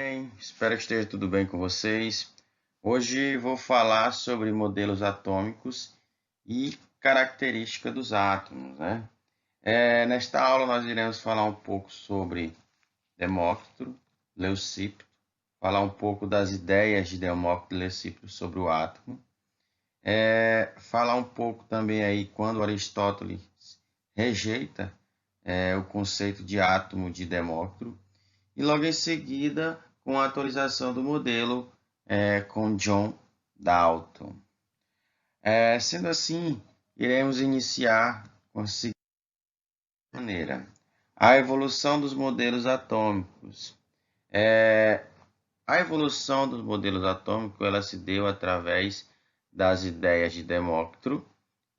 Bem, espero que esteja tudo bem com vocês. Hoje vou falar sobre modelos atômicos e característica dos átomos, né? Nesta aula nós iremos falar um pouco sobre Demócrito, Leucípio, falar um pouco das ideias de Demócrito e Leucípio sobre o átomo, falar um pouco também aí quando Aristóteles rejeita o conceito de átomo de Demócrito, e logo em seguida com a atualização do modelo com John Dalton. Sendo assim, iremos iniciar com a seguinte maneira: a evolução dos modelos atômicos. A evolução dos modelos atômicos ela se deu através das ideias de Demócrito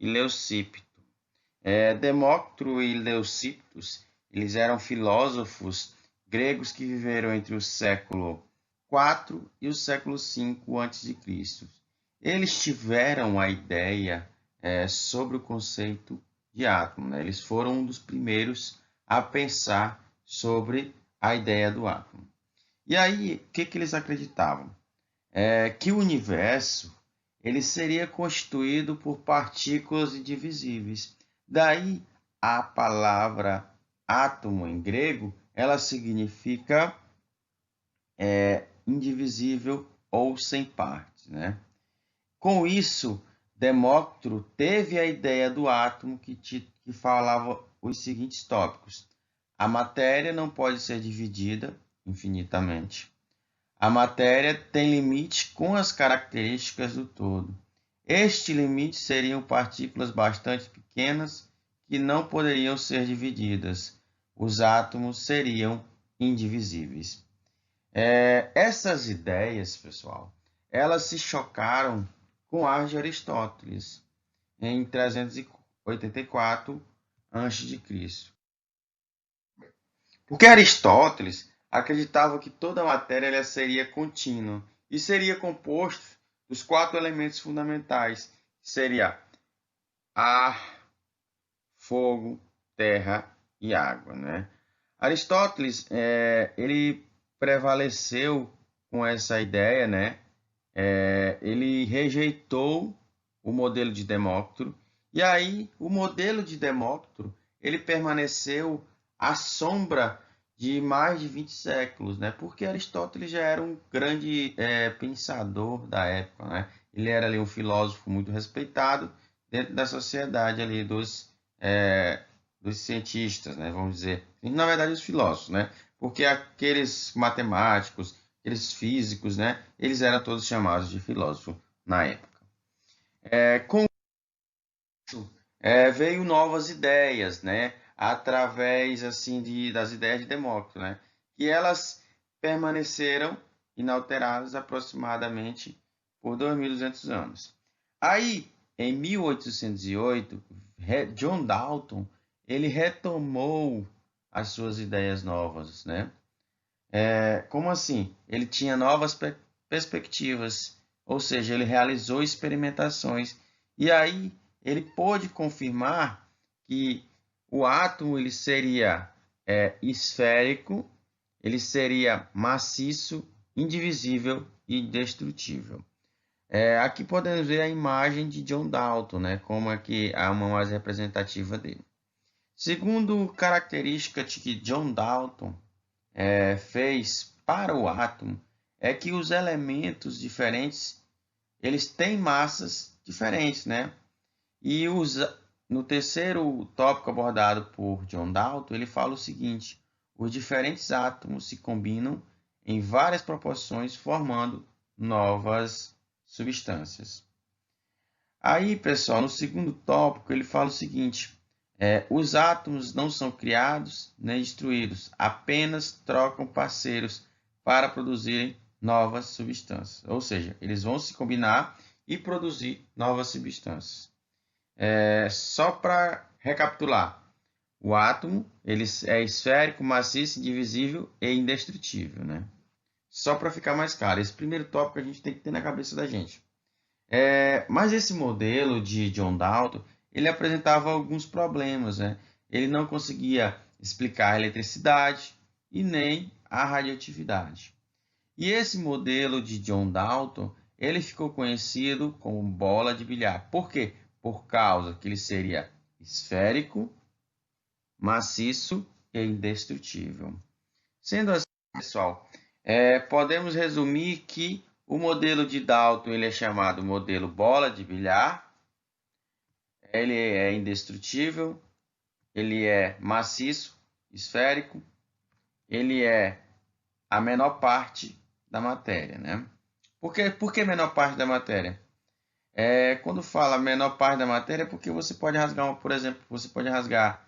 e Leucípio. Demócrito e Leucípio eles eram filósofos gregos que viveram entre o século IV e o século V a.C. Eles tiveram a ideia sobre o conceito de átomo, né? Eles foram um dos primeiros a pensar sobre a ideia do átomo. E aí, o que eles acreditavam? Que o universo ele seria constituído por partículas indivisíveis. Daí a palavra átomo em grego, ela significa indivisível ou sem partes, né? Com isso, Demócrito teve a ideia do átomo que falava os seguintes tópicos: a matéria não pode ser dividida infinitamente. A matéria tem limite com as características do todo. Este limite seriam partículas bastante pequenas que não poderiam ser divididas. Os átomos seriam indivisíveis. Essas ideias, pessoal, elas se chocaram com as de Aristóteles em 384 a.C. Porque Aristóteles acreditava que toda a matéria ela seria contínua e seria composto dos 4 elementos fundamentais, que seria ar, fogo, terra e água, né? Aristóteles ele prevaleceu com essa ideia, né? Ele rejeitou o modelo de Demócrito e aí o modelo de Demócrito ele permaneceu à sombra de mais de 20 séculos, né? Porque Aristóteles já era um grande pensador da época, né? Ele era ali um filósofo muito respeitado dentro da sociedade ali dos cientistas, né? Vamos dizer, e, na verdade os filósofos, né? Porque aqueles matemáticos, aqueles físicos, né? Eles eram todos chamados de filósofos na época. Com isso, veio novas ideias, né? Através assim das ideias de Demócrito, né? E elas permaneceram inalteradas aproximadamente por 2.200 anos. Aí, em 1808, John Dalton ele retomou as suas ideias novas, né? Como assim? Ele tinha novas perspectivas, ou seja, ele realizou experimentações e aí ele pôde confirmar que o átomo ele seria esférico, ele seria maciço, indivisível e indestrutível. Aqui podemos ver a imagem de John Dalton, né, como é que é uma mais representativa dele. Segundo característica que John Dalton fez para o átomo é que os elementos diferentes eles têm massas diferentes, né? E no terceiro tópico abordado por John Dalton, ele fala o seguinte: os diferentes átomos se combinam em várias proporções, formando novas substâncias. Aí, pessoal, no segundo tópico, ele fala o seguinte: os átomos não são criados nem destruídos, apenas trocam parceiros para produzirem novas substâncias. Ou seja, eles vão se combinar e produzir novas substâncias. Só para recapitular, o átomo ele é esférico, maciço, indivisível e indestrutível, né? Só para ficar mais claro, esse primeiro tópico a gente tem que ter na cabeça da gente. Mas esse modelo de John Dalton, ele apresentava alguns problemas, né? Ele não conseguia explicar a eletricidade e nem a radioatividade. E esse modelo de John Dalton, ele ficou conhecido como bola de bilhar. Por quê? Por causa que ele seria esférico, maciço e indestrutível. Sendo assim, pessoal, podemos resumir que o modelo de Dalton ele é chamado modelo bola de bilhar. Ele é indestrutível, ele é maciço, esférico, ele é a menor parte da matéria, né? Por que menor parte da matéria? Quando fala menor parte da matéria, é porque você pode rasgar, por exemplo, você pode rasgar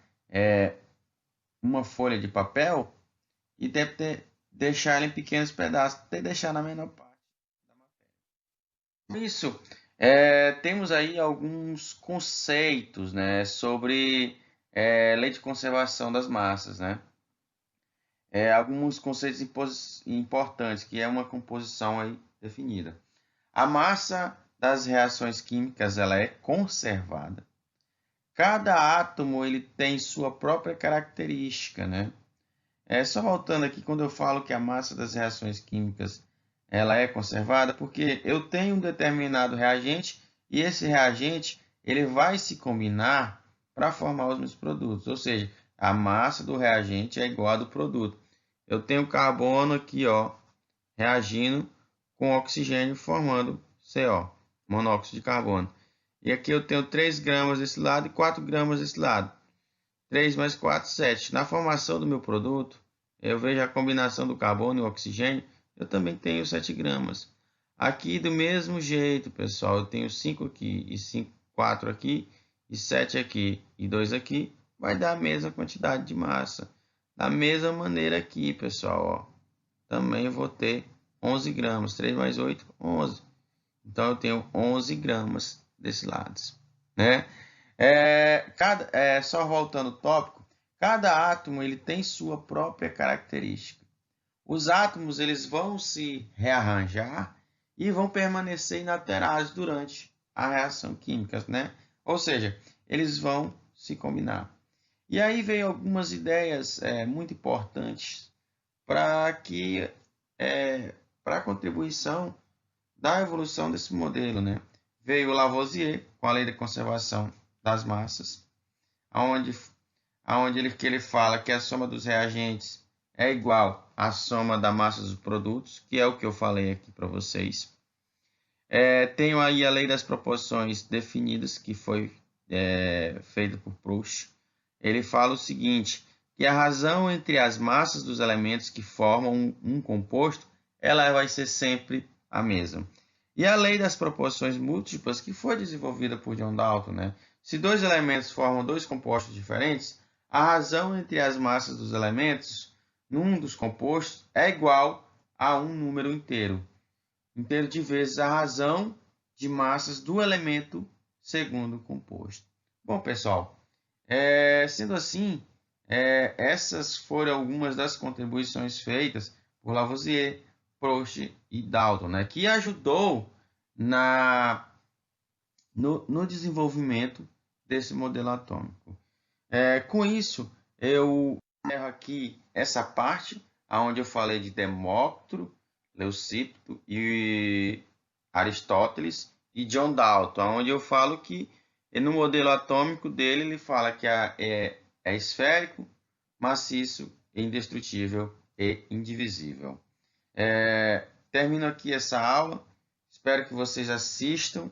uma folha de papel e deixar ela em pequenos pedaços, até deixar na menor parte da matéria. Por isso, temos aí alguns conceitos, né, sobre lei de conservação das massas, né? Alguns conceitos importantes, que é uma composição aí definida. A massa das reações químicas ela é conservada. Cada átomo ele tem sua própria característica, né? Só voltando aqui, quando eu falo que a massa das reações químicas ela é conservada, porque eu tenho um determinado reagente e esse reagente ele vai se combinar para formar os meus produtos. Ou seja, a massa do reagente é igual à do produto. Eu tenho carbono aqui, ó, reagindo com oxigênio formando CO, monóxido de carbono. E aqui eu tenho 3 gramas desse lado e 4 gramas desse lado. 3 mais 4, 7. Na formação do meu produto, eu vejo a combinação do carbono e o oxigênio, eu também tenho 7 gramas. Aqui do mesmo jeito, pessoal, eu tenho 5 aqui e 5, 4 aqui e 7 aqui e 2 aqui, vai dar a mesma quantidade de massa. Da mesma maneira aqui, pessoal, ó, também vou ter 11 gramas. 3 mais 8, 11. Então, eu tenho 11 gramas desse lado, né? Só voltando ao tópico, cada átomo ele tem sua própria característica. Os átomos eles vão se rearranjar e vão permanecer inalterados durante a reação química, né? Ou seja, eles vão se combinar. E aí veio algumas ideias muito importantes para a contribuição da evolução desse modelo, né? Veio Lavoisier com a lei de conservação das massas, onde ele fala que a soma dos reagentes é igual à soma da massa dos produtos, que é o que eu falei aqui para vocês. Tenho aí a lei das proporções definidas, que foi feita por Proust. Ele fala o seguinte, que a razão entre as massas dos elementos que formam um composto, ela vai ser sempre a mesma. E a lei das proporções múltiplas, que foi desenvolvida por John Dalton, né? Se dois elementos formam dois compostos diferentes, a razão entre as massas dos elementos num dos compostos é igual a um número inteiro de vezes a razão de massas do elemento segundo o composto. Bom, pessoal, sendo assim, essas foram algumas das contribuições feitas por Lavoisier, Proust e Dalton, né, que ajudou no desenvolvimento desse modelo atômico. Com isso, eu encerro aqui essa parte, onde eu falei de Demócrito, Leucipto e Aristóteles e John Dalton, onde eu falo que no modelo atômico dele ele fala que é esférico, maciço, indestrutível e indivisível. Termino aqui essa aula, espero que vocês assistam.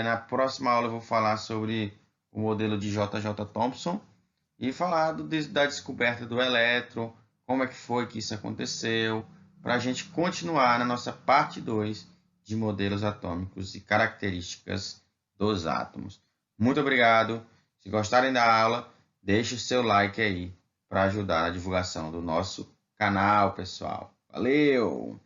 Na próxima aula eu vou falar sobre o modelo de J.J. Thomson e falar da descoberta do elétron, como é que foi que isso aconteceu, para a gente continuar na nossa parte 2 de modelos atômicos e características dos átomos. Muito obrigado. Se gostarem da aula, deixe o seu like aí para ajudar na divulgação do nosso canal, pessoal. Valeu!